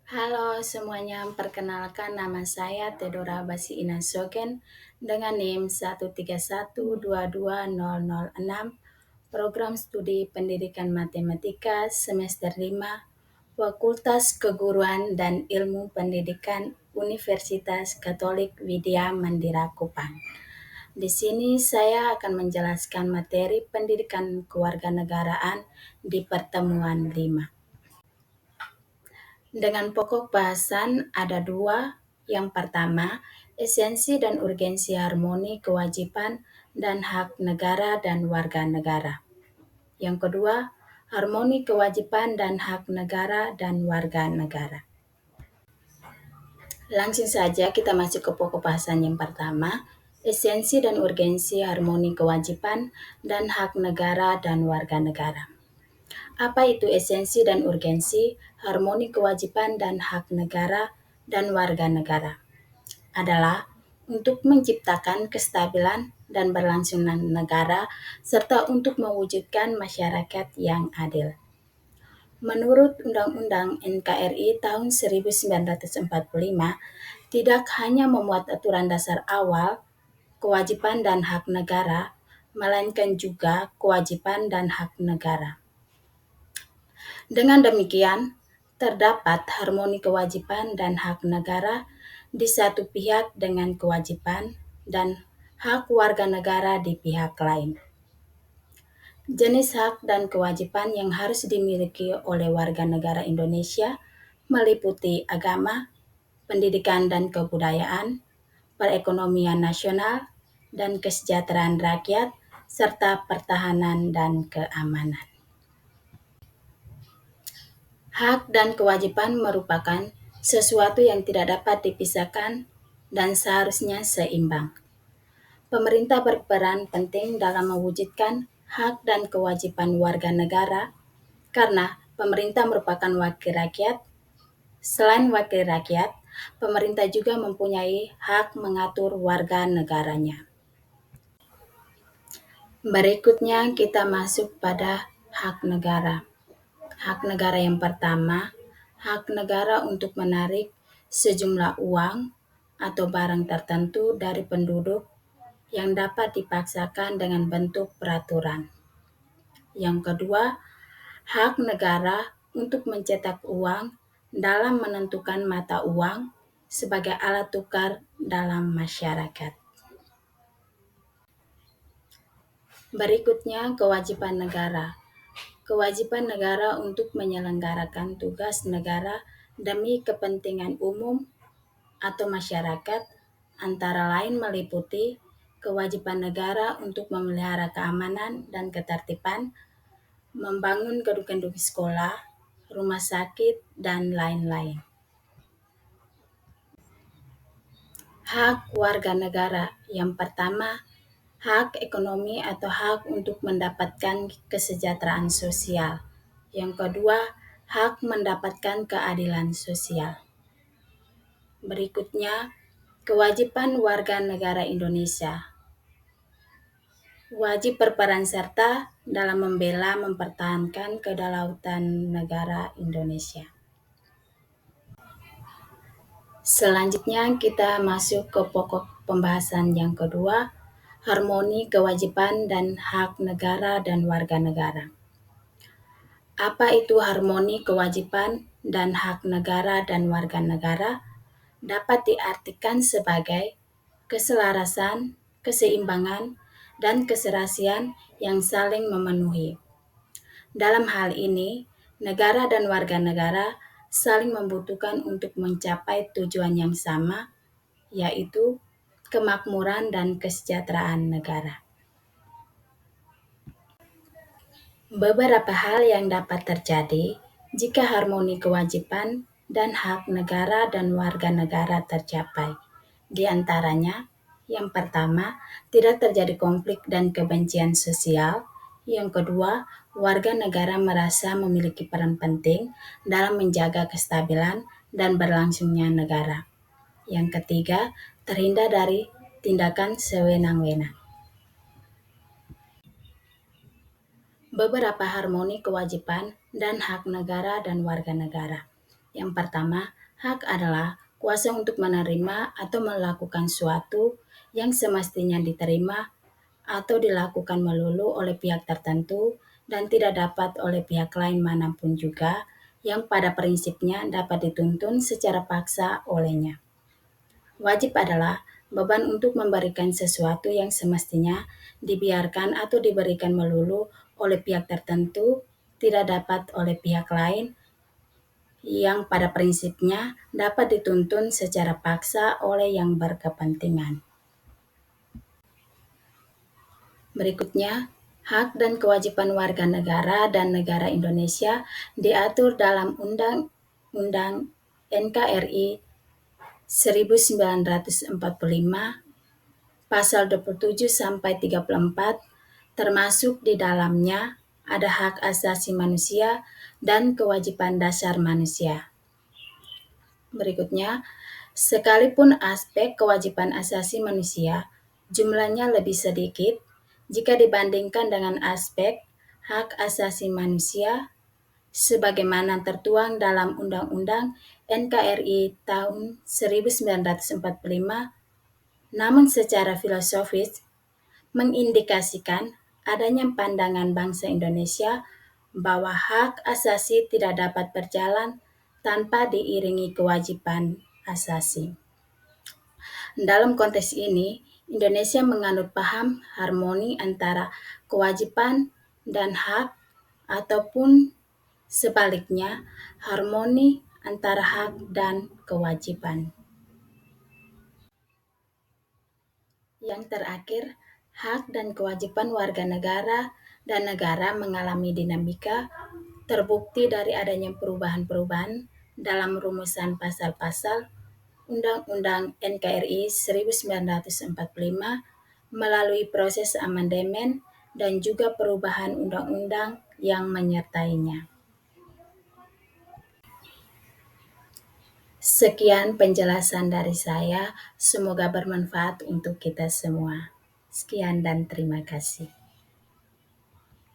Halo semuanya, perkenalkan nama saya Tedora Basi Inasogen dengan NIM 131220006, Program Studi Pendidikan Matematika semester 5, Fakultas Keguruan dan Ilmu Pendidikan Universitas Katolik Widya Mandira Kupang. Di sini saya akan menjelaskan materi pendidikan kewarganegaraan di pertemuan 5. Dengan pokok bahasan ada dua. Yang pertama, esensi dan urgensi harmoni kewajiban dan hak negara dan warga negara. Yang kedua, harmoni kewajiban dan hak negara dan warga negara. Langsung saja kita masuk ke pokok bahasan yang pertama, esensi dan urgensi harmoni kewajiban dan hak negara dan warga negara. Apa itu esensi dan urgensi, harmoni kewajiban dan hak negara dan warga negara? Adalah untuk menciptakan kestabilan dan berlangsungan negara serta untuk mewujudkan masyarakat yang adil. Menurut Undang-Undang NKRI tahun 1945, tidak hanya memuat aturan dasar awal, kewajiban dan hak negara, melainkan juga kewajiban dan hak negara. Dengan demikian, terdapat harmoni kewajiban dan hak negara di satu pihak dengan kewajiban dan hak warga negara di pihak lain. Jenis hak dan kewajiban yang harus dimiliki oleh warga negara Indonesia meliputi agama, pendidikan dan kebudayaan, perekonomian nasional, dan kesejahteraan rakyat, serta pertahanan dan keamanan. Hak dan kewajiban merupakan sesuatu yang tidak dapat dipisahkan dan seharusnya seimbang. Pemerintah berperan penting dalam mewujudkan hak dan kewajiban warga negara karena pemerintah merupakan wakil rakyat. Selain wakil rakyat, pemerintah juga mempunyai hak mengatur warga negaranya. Berikutnya kita masuk pada hak negara. Hak negara yang pertama, hak negara untuk menarik sejumlah uang atau barang tertentu dari penduduk yang dapat dipaksakan dengan bentuk peraturan. Yang kedua, hak negara untuk mencetak uang dalam menentukan mata uang sebagai alat tukar dalam masyarakat. Berikutnya, kewajiban negara. Kewajiban negara untuk menyelenggarakan tugas negara demi kepentingan umum atau masyarakat antara lain meliputi kewajiban negara untuk memelihara keamanan dan ketertiban, membangun gedung-gedung sekolah, rumah sakit, dan lain-lain. Hak warga negara yang pertama, hak ekonomi atau hak untuk mendapatkan kesejahteraan sosial. Yang kedua, hak mendapatkan keadilan sosial. Berikutnya, kewajiban warga negara Indonesia. Wajib berperan serta dalam membela mempertahankan kedaulatan negara Indonesia. Selanjutnya kita masuk ke pokok pembahasan yang kedua, harmoni kewajiban dan hak negara dan warga negara. Apa itu harmoni kewajiban dan hak negara dan warga negara? Dapat diartikan sebagai keselarasan, keseimbangan, dan keserasian yang saling memenuhi. Dalam hal ini, negara dan warga negara saling membutuhkan untuk mencapai tujuan yang sama, yaitu kemakmuran dan kesejahteraan negara. Beberapa hal yang dapat terjadi jika harmoni kewajiban dan hak negara dan warga negara tercapai. Di antaranya, yang pertama, tidak terjadi konflik dan kebencian sosial. Yang kedua, warga negara merasa memiliki peran penting dalam menjaga kestabilan dan berlangsungnya negara. Yang ketiga, terhindar dari tindakan sewenang-wenang. Beberapa harmoni kewajiban dan hak negara dan warga negara. Yang pertama, hak adalah kuasa untuk menerima atau melakukan suatu yang semestinya diterima atau dilakukan melulu oleh pihak tertentu dan tidak dapat oleh pihak lain manapun juga yang pada prinsipnya dapat dituntun secara paksa olehnya. Wajib adalah beban untuk memberikan sesuatu yang semestinya dibiarkan atau diberikan melulu oleh pihak tertentu, tidak dapat oleh pihak lain yang pada prinsipnya dapat dituntun secara paksa oleh yang berkepentingan. Berikutnya, hak dan kewajiban warga negara dan negara Indonesia diatur dalam Undang-Undang NKRI 1945 pasal 27 sampai 34, termasuk di dalamnya ada hak asasi manusia dan kewajiban dasar manusia. Berikutnya, sekalipun aspek kewajiban asasi manusia jumlahnya lebih sedikit jika dibandingkan dengan aspek hak asasi manusia sebagaimana tertuang dalam Undang-Undang NKRI tahun 1945, namun secara filosofis mengindikasikan adanya pandangan bangsa Indonesia bahwa hak asasi tidak dapat berjalan tanpa diiringi kewajiban asasi. Dalam konteks ini, Indonesia menganut paham harmoni antara kewajiban dan hak ataupun sebaliknya, harmoni antara hak dan kewajiban. Yang terakhir, hak dan kewajiban warga negara dan negara mengalami dinamika terbukti dari adanya perubahan-perubahan dalam rumusan pasal-pasal Undang-Undang NKRI 1945 melalui proses amandemen dan juga perubahan undang-undang yang menyertainya. Sekian penjelasan dari saya, semoga bermanfaat untuk kita semua. Sekian dan terima kasih.